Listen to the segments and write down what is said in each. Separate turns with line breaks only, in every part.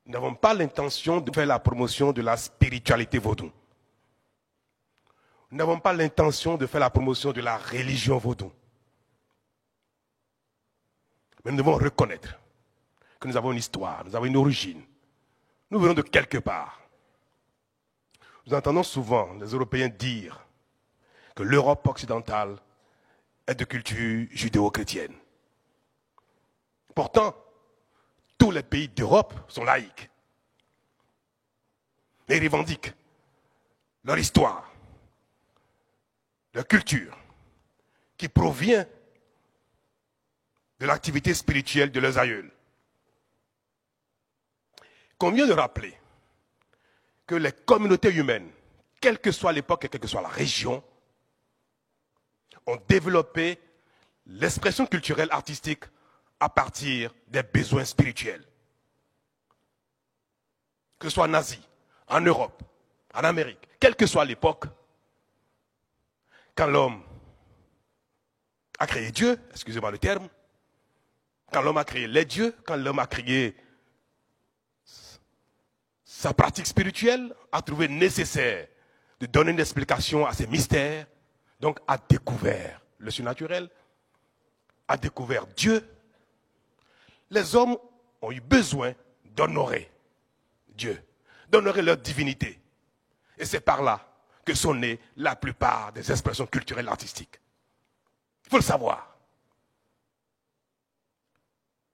Nous n'avons pas l'intention de faire la promotion de la spiritualité vaudou. Nous n'avons pas l'intention de faire la promotion de la religion vaudou. Mais nous devons reconnaître que nous avons une histoire, nous avons une origine. Nous venons de quelque part. Nous entendons souvent les Européens dire que l'Europe occidentale est de culture judéo-chrétienne. Pourtant, tous les pays d'Europe sont laïcs. Mais ils revendiquent leur histoire, leur culture, qui provient de l'activité spirituelle de leurs aïeuls. Combien de rappeler que les communautés humaines, quelle que soit l'époque et quelle que soit la région, ont développé l'expression culturelle artistique à partir des besoins spirituels. Que ce soit en Asie, en Europe, en Amérique, quelle que soit l'époque, quand l'homme a créé Dieu, excusez-moi le terme, quand l'homme a créé les dieux, quand l'homme a créé sa pratique spirituelle, a trouvé nécessaire de donner une explication à ces mystères, donc a découvert le surnaturel, a découvert Dieu. Les hommes ont eu besoin d'honorer Dieu, d'honorer leur divinité. Et c'est par là que sont nées la plupart des expressions culturelles artistiques. Il faut le savoir.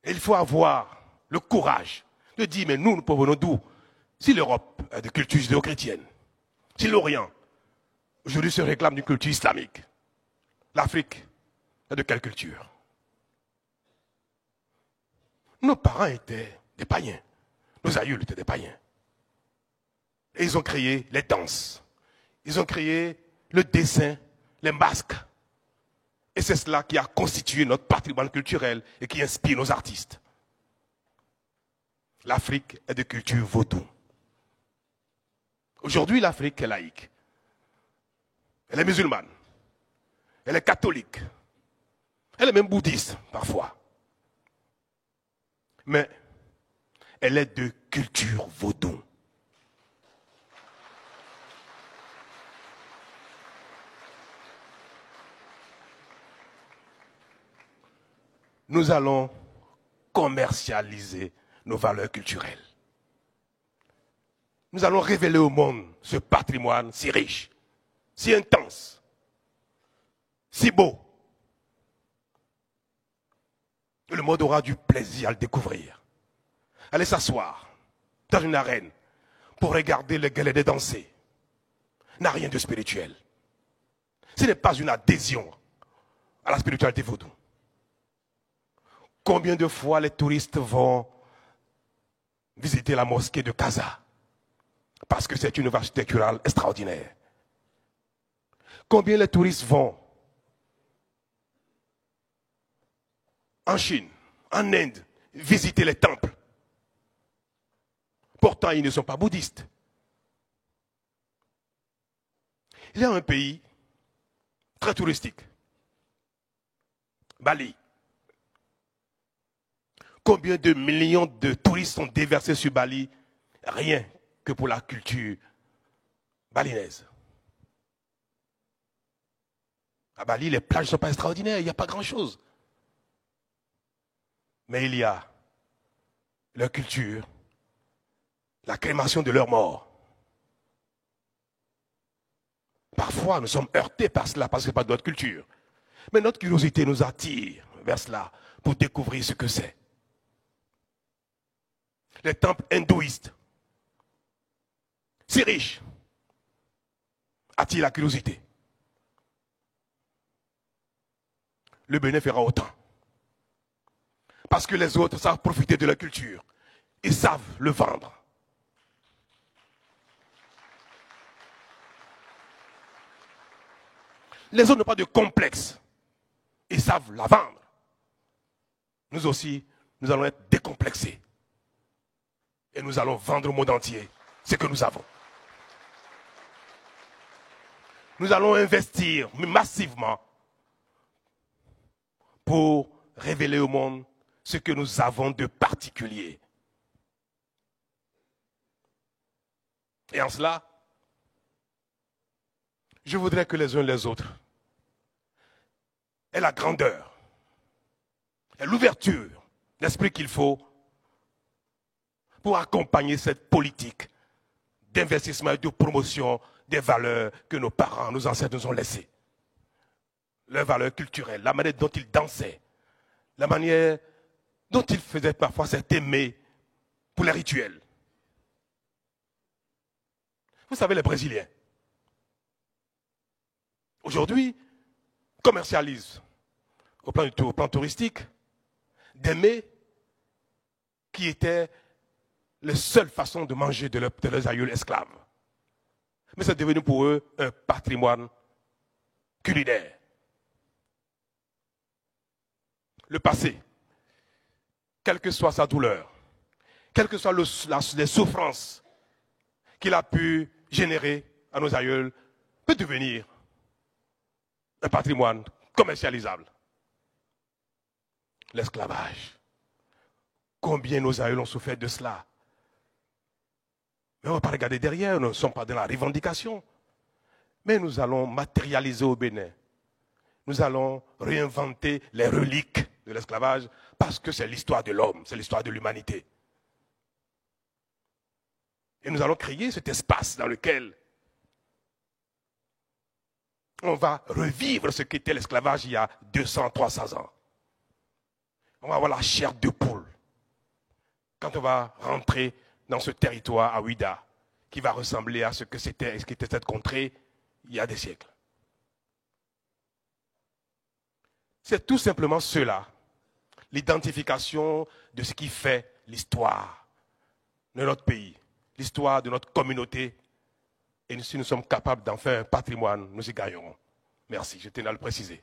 Et il faut avoir le courage de dire, mais nous provenons d'où? Si l'Europe est de culture judéo-chrétienne, si l'Orient aujourd'hui se réclame d'une culture islamique, l'Afrique est de quelle culture? Nos parents étaient des païens, nos aïeuls étaient des païens. Et ils ont créé les danses, ils ont créé le dessin, les masques. Et c'est cela qui a constitué notre patrimoine culturel et qui inspire nos artistes. L'Afrique est de culture vaudou. Aujourd'hui, l'Afrique est laïque. Elle est musulmane. Elle est catholique. Elle est même bouddhiste, parfois. Mais elle est de culture vaudou. Nous allons commercialiser nos valeurs culturelles. Nous allons révéler au monde ce patrimoine si riche, si intense, si beau. Et le monde aura du plaisir à le découvrir. Allez s'asseoir dans une arène pour regarder les Guélédés danser n'a rien de spirituel. Ce n'est pas une adhésion à la spiritualité vaudou. Combien de fois les touristes vont visiter la mosquée de Casa parce que c'est une œuvre architecturale extraordinaire. Combien les touristes vont en Chine, en Inde, visiter les temples. Pourtant, ils ne sont pas bouddhistes. Il y a un pays très touristique, Bali. Combien de millions de touristes sont déversés sur Bali, rien que pour la culture balinaise. À Bali, les plages ne sont pas extraordinaires, il n'y a pas grand-chose. Mais il y a leur culture, la crémation de leurs morts. Parfois, nous sommes heurtés par cela parce que ce n'est pas de notre culture. Mais notre curiosité nous attire vers cela pour découvrir ce que c'est. Les temples hindouistes, si riches, attirent la curiosité. Le Bénin fera autant. Parce que les autres savent profiter de leur culture. Ils savent le vendre. Les autres n'ont pas de complexe. Ils savent la vendre. Nous aussi, nous allons être décomplexés. Et nous allons vendre au monde entier ce que nous avons. Nous allons investir massivement pour révéler au monde ce que nous avons de particulier. Et en cela, je voudrais que les uns et les autres aient la grandeur et l'ouverture d'esprit qu'il faut pour accompagner cette politique d'investissement et de promotion des valeurs que nos parents, nos ancêtres nous ont laissées. Leurs valeurs culturelles, la manière dont ils dansaient, la manière dont ils faisaient parfois cet aimer pour les rituels. Vous savez, les Brésiliens, aujourd'hui, commercialisent au plan touristique des mets qui étaient les seules façons de manger de leurs aïeuls esclaves. Mais c'est devenu pour eux un patrimoine culinaire. Le passé, quelle que soit sa douleur, quelles que soient les souffrances qu'il a pu générer à nos aïeuls, peut devenir un patrimoine commercialisable. L'esclavage. Combien nos aïeuls ont souffert de cela? Mais on ne va pas regarder derrière, nous ne sommes pas dans la revendication. Mais nous allons matérialiser au Bénin. Nous allons réinventer les reliques de l'esclavage parce que c'est l'histoire de l'homme, c'est l'histoire de l'humanité. Et nous allons créer cet espace dans lequel on va revivre ce qu'était l'esclavage il y a 200, 300 ans. On va avoir la chair de poule quand on va rentrer dans ce territoire à Ouida, qui va ressembler à ce que c'était, ce qui était cette contrée il y a des siècles. C'est tout simplement cela, l'identification de ce qui fait l'histoire de notre pays, l'histoire de notre communauté. Et si nous sommes capables d'en faire un patrimoine, nous y gagnerons. Merci, je tenais à le préciser.